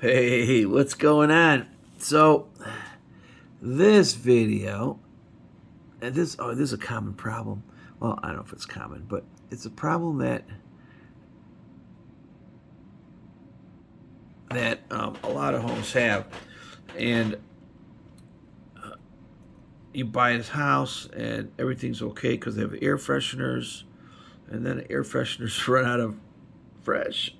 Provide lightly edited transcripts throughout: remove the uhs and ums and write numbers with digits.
Hey, what's going on? So, this video, and this is a common problem. Well, I don't know if it's common, but it's a problem that a lot of homes have. And you buy this house, and everything's okay because they have air fresheners, and then the air fresheners run out of fresh.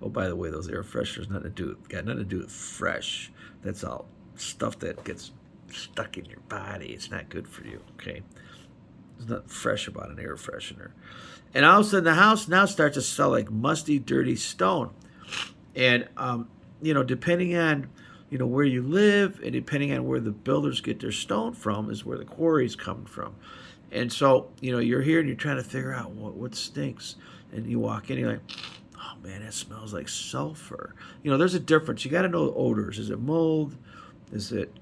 Oh, by the way, those air fresheners got nothing to do with fresh. That's all stuff that gets stuck in your body. It's not good for you. Okay, there's nothing fresh about an air freshener. And all of a sudden, the house now starts to smell like musty, dirty stone. And depending on where you live, and depending on where the builders get their stone from, is where the quarry's coming from. And so you're here and you're trying to figure out what stinks. And you walk in, you're like, oh man, that smells like sulfur. There's a difference. You got to know the odors. Is it mold? Is it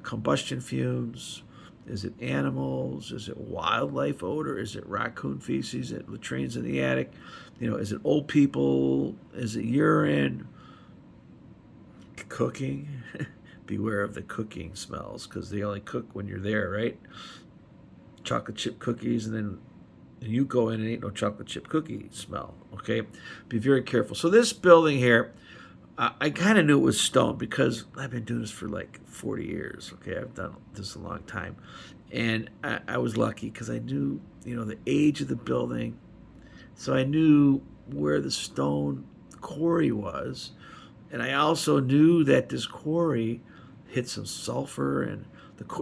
combustion fumes? Is it animals? Is it wildlife odor? Is it raccoon feces? Is it latrines in the attic? Is it old people? Is it urine? Cooking? Beware of the cooking smells, because they only cook when you're there, right? Chocolate chip cookies, and then you go in and ain't no chocolate chip cookie smell. Okay, be very careful. So this building here, I kind of knew it was stone because I've been doing this for like 40 years. Okay, I've done this a long time, and I was lucky because I knew the age of the building, so I knew where the stone quarry was, and I also knew that this quarry hit some sulfur, and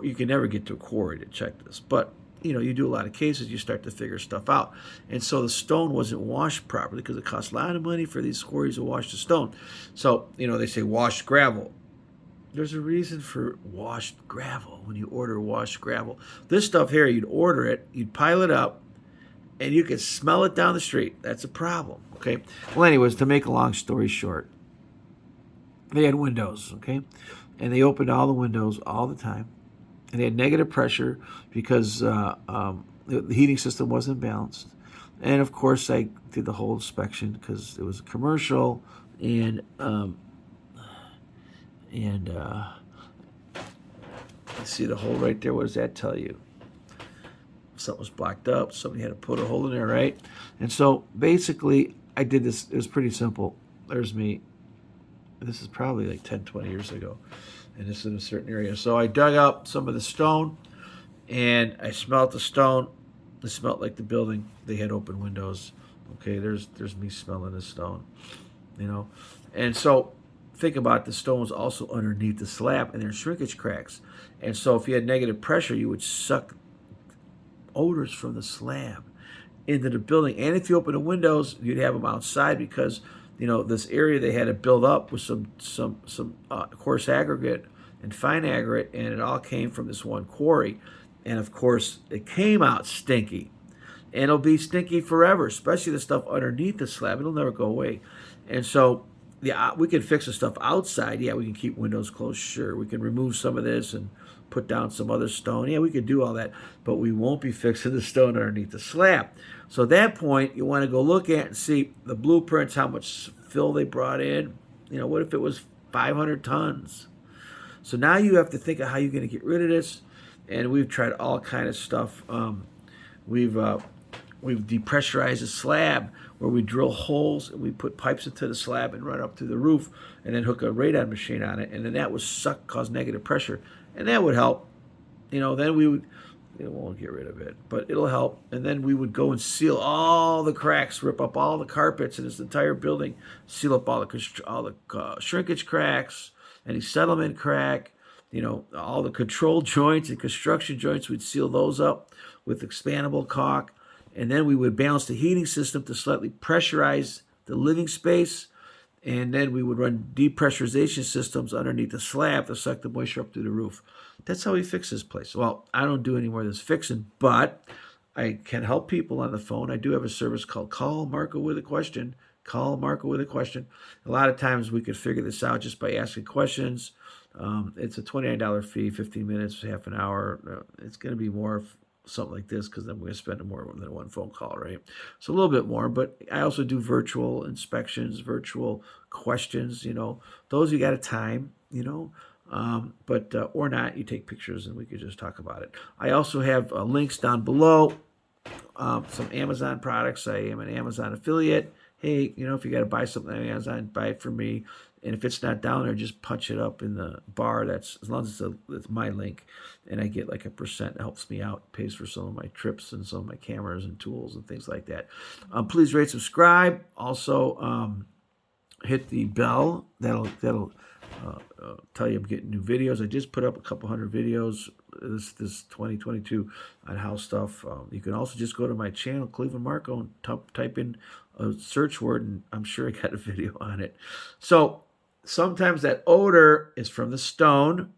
you can never get to a quarry to check this, but you do a lot of cases, you start to figure stuff out. And so the stone wasn't washed properly because it costs a lot of money for these quarries to wash the stone. So, they say washed gravel. There's a reason for washed gravel when you order washed gravel. This stuff here, you'd order it, you'd pile it up, and you could smell it down the street. That's a problem, okay? Well, anyways, to make a long story short, they had windows, okay? And they opened all the windows all the time. And they had negative pressure because the heating system wasn't balanced. And of course, I did the whole inspection because it was a commercial, and you see the hole right there. What does that tell you? Something was blocked up. Somebody had to put a hole in there, right? And so basically, I did this. It was pretty simple. There's me. This is probably like 10, 20 years ago. And this is in a certain area. So I dug up some of the stone, and I smelled the stone. It smelled like the building. They had open windows. Okay, there's me smelling the stone, And so think about the stones also underneath the slab, and there's shrinkage cracks. And so if you had negative pressure, you would suck odors from the slab into the building. And if you open the windows, you'd have them outside because this area they had to build up with some coarse aggregate and fine aggregate, and it all came from this one quarry. And of course, it came out stinky, and it'll be stinky forever, especially the stuff underneath the slab. It'll never go away. And so, yeah, we can fix the stuff outside. Yeah, we can keep windows closed. Sure, we can remove some of this and put down some other stone. Yeah, we could do all that, but we won't be fixing the stone underneath the slab. So at that point, you want to go look at and see the blueprints, how much fill they brought in. What if it was 500 tons? So now you have to think of how you're going to get rid of this. And we've tried all kind of stuff. We've depressurized the slab where we drill holes and we put pipes into the slab and run up through the roof and then hook a radon machine on it. And then that would cause negative pressure. And that would help. Then we would, it won't get rid of it, but it'll help. And then we would go and seal all the cracks, rip up all the carpets in this entire building, seal up all the shrinkage cracks, any settlement crack, all the control joints and construction joints. We'd seal those up with expandable caulk. And then we would balance the heating system to slightly pressurize the living space. And then we would run depressurization systems underneath the slab to suck the moisture up through the roof. That's how we fix this place. Well, I don't do any more of this fixing, but I can help people on the phone. I do have a service called Call Marko with a Question. Call Marko with a Question. A lot of times we could figure this out just by asking questions. It's a $29 fee, 15 minutes, half an hour. It's going to be more something like this because then we're going to spend more than one phone call, right? So a little bit more, but I also do virtual inspections, virtual questions, those you got to time, but or not, you take pictures and we could just talk about it. I also have links down below, some Amazon products. I am an Amazon affiliate. Hey, if you got to buy something on Amazon, buy it from me. And if it's not down there, just punch it up in the bar. That's as long as it's my link, and I get like 1%. It helps me out, pays for some of my trips and some of my cameras and tools and things like that. Please rate, subscribe. Also, hit the bell. That'll tell you I'm getting new videos. I just put up a couple hundred videos this 2022 on house stuff. You can also just go to my channel, Clevelandmarko, and type in a search word, and I'm sure I got a video on it. So sometimes that odor is from the stone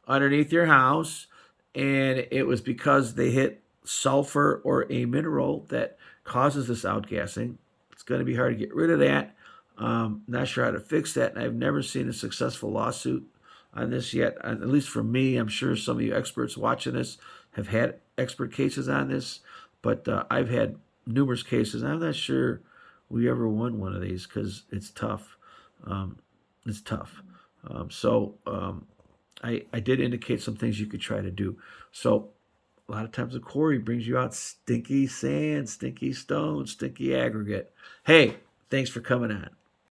underneath your house, and it was because they hit sulfur or a mineral that causes this outgassing. It's going to be hard to get rid of that. Not sure how to fix that, and I've never seen a successful lawsuit on this yet, at least for me. I'm sure some of you experts watching this have had expert cases on this, but I've had numerous cases. I'm not sure we ever won one of these because it's tough. It's tough. I did indicate some things you could try to do. So a lot of times the quarry brings you out stinky sand, stinky stone, stinky aggregate. Hey, thanks for coming on.